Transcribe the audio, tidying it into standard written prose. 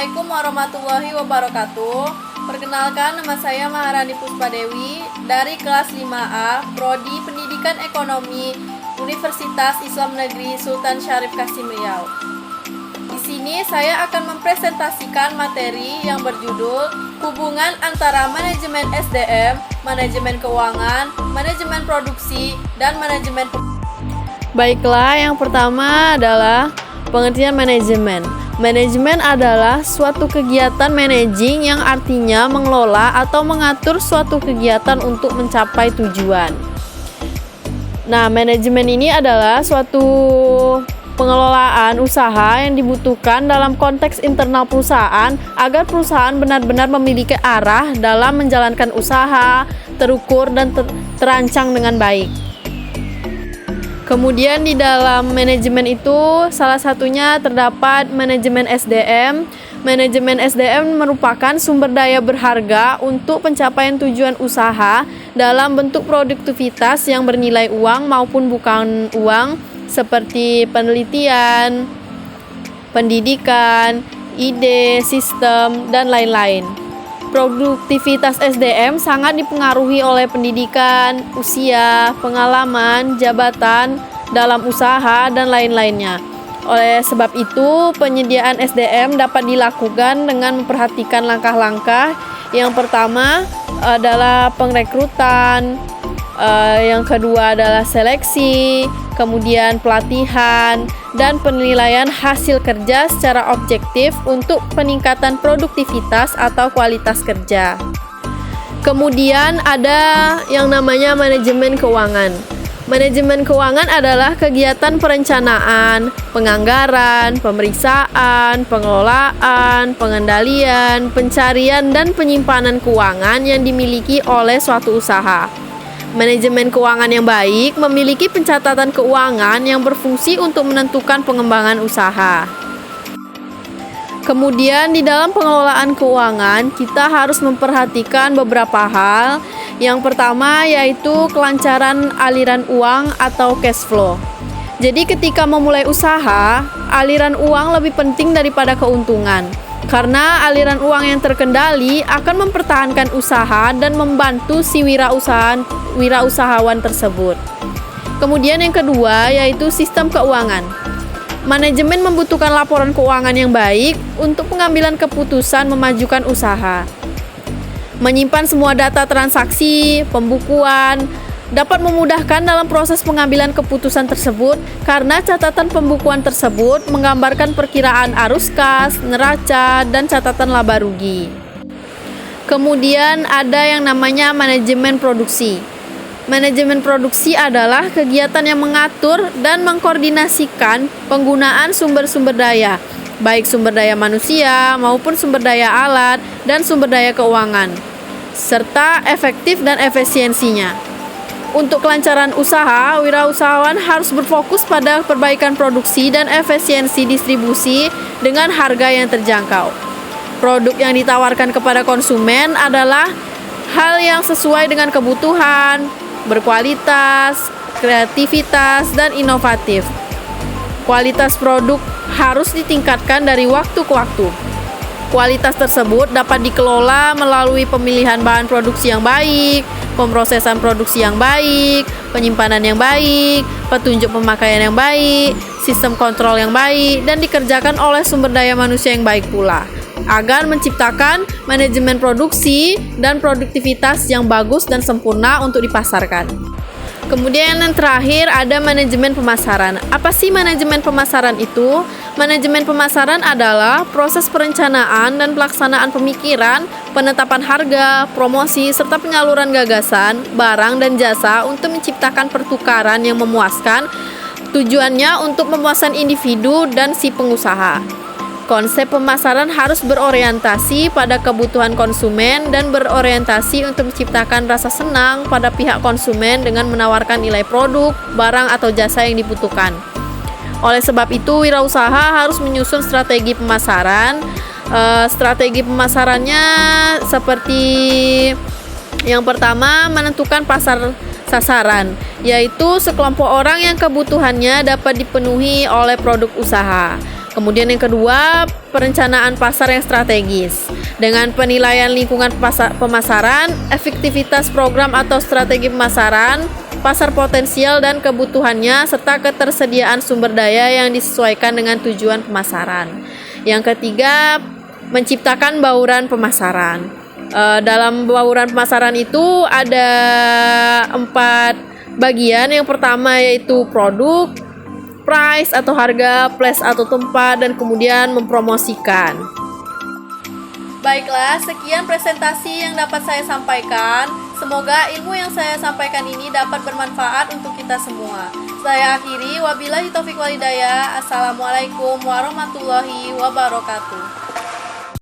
Assalamualaikum warahmatullahi wabarakatuh. Perkenalkan, nama saya Maharani Puspadewi dari kelas 5A, Prodi Pendidikan Ekonomi, Universitas Islam Negeri Sultan Syarif Qasim Riau. Di sini saya akan mempresentasikan materi yang berjudul hubungan antara manajemen SDM, manajemen keuangan, manajemen produksi, dan manajemen. Baiklah, yang pertama adalah pengertian manajemen. Manajemen adalah suatu kegiatan managing yang artinya mengelola atau mengatur suatu kegiatan untuk mencapai tujuan. Nah, manajemen ini adalah suatu pengelolaan usaha yang dibutuhkan dalam konteks internal perusahaan agar perusahaan benar-benar memiliki arah dalam menjalankan usaha, terukur dan terancang dengan baik. Kemudian di dalam manajemen itu salah satunya terdapat manajemen SDM. Manajemen SDM merupakan sumber daya berharga untuk pencapaian tujuan usaha dalam bentuk produktivitas yang bernilai uang maupun bukan uang seperti penelitian, pendidikan, ide, sistem, dan lain-lain. Produktivitas SDM sangat dipengaruhi oleh pendidikan, usia, pengalaman, jabatan dalam usaha, dan lain-lainnya. Oleh sebab itu, penyediaan SDM dapat dilakukan dengan memperhatikan langkah-langkah. Yang pertama adalah pengrekrutan, yang kedua adalah seleksi, kemudian pelatihan, dan penilaian hasil kerja secara objektif untuk peningkatan produktivitas atau kualitas kerja. Kemudian ada yang namanya manajemen keuangan. Manajemen keuangan adalah kegiatan perencanaan, penganggaran, pemeriksaan, pengelolaan, pengendalian, pencarian, dan penyimpanan keuangan yang dimiliki oleh suatu usaha. Manajemen keuangan yang baik memiliki pencatatan keuangan yang berfungsi untuk menentukan pengembangan usaha. Kemudian di dalam pengelolaan keuangan, kita harus memperhatikan beberapa hal. Yang pertama yaitu kelancaran aliran uang atau cash flow. Jadi ketika memulai usaha, aliran uang lebih penting daripada keuntungan. Karena aliran uang yang terkendali akan mempertahankan usaha dan membantu si wirausahawan tersebut. Kemudian yang kedua yaitu sistem keuangan. Manajemen membutuhkan laporan keuangan yang baik untuk pengambilan keputusan memajukan usaha. Menyimpan semua data transaksi, pembukuan, dapat memudahkan dalam proses pengambilan keputusan tersebut karena catatan pembukuan tersebut menggambarkan perkiraan arus kas, neraca, dan catatan laba rugi. Kemudian ada yang namanya manajemen produksi. Manajemen produksi adalah kegiatan yang mengatur dan mengkoordinasikan penggunaan sumber-sumber daya, baik sumber daya manusia maupun sumber daya alat dan sumber daya keuangan, serta efektif dan efisiensinya. Untuk kelancaran usaha, wirausahawan harus berfokus pada perbaikan produksi dan efisiensi distribusi dengan harga yang terjangkau. Produk yang ditawarkan kepada konsumen adalah hal yang sesuai dengan kebutuhan, berkualitas, kreativitas, dan inovatif. Kualitas produk harus ditingkatkan dari waktu ke waktu. Kualitas tersebut dapat dikelola melalui pemilihan bahan produksi yang baik, pemrosesan produksi yang baik, penyimpanan yang baik, petunjuk pemakaian yang baik, sistem kontrol yang baik, dan dikerjakan oleh sumber daya manusia yang baik pula, agar menciptakan manajemen produksi dan produktivitas yang bagus dan sempurna untuk dipasarkan. Kemudian yang terakhir ada manajemen pemasaran. Apa sih manajemen pemasaran itu? Manajemen pemasaran adalah proses perencanaan dan pelaksanaan pemikiran, penetapan harga, promosi, serta penyaluran gagasan, barang, dan jasa untuk menciptakan pertukaran yang memuaskan. Tujuannya untuk memuaskan individu dan si pengusaha. Konsep pemasaran harus berorientasi pada kebutuhan konsumen dan berorientasi untuk menciptakan rasa senang pada pihak konsumen dengan menawarkan nilai produk, barang, atau jasa yang dibutuhkan. Oleh sebab itu, wirausaha harus menyusun strategi pemasaran. Strategi pemasarannya seperti yang pertama, menentukan pasar sasaran, yaitu sekelompok orang yang kebutuhannya dapat dipenuhi oleh produk usaha. Kemudian yang kedua, perencanaan pasar yang strategis. Dengan penilaian lingkungan pemasaran, efektivitas program atau strategi pemasaran, pasar potensial dan kebutuhannya, serta ketersediaan sumber daya yang disesuaikan dengan tujuan pemasaran. Yang ketiga, menciptakan bauran pemasaran. Dalam bauran pemasaran itu ada 4 bagian. Yang pertama yaitu produk, price atau harga, place atau tempat, dan kemudian mempromosikan. Baiklah, sekian presentasi yang dapat saya sampaikan. Semoga ilmu yang saya sampaikan ini dapat bermanfaat untuk kita semua. Saya akhiri, wabillahi taufiq wal hidayah. Assalamualaikum warahmatullahi wabarakatuh.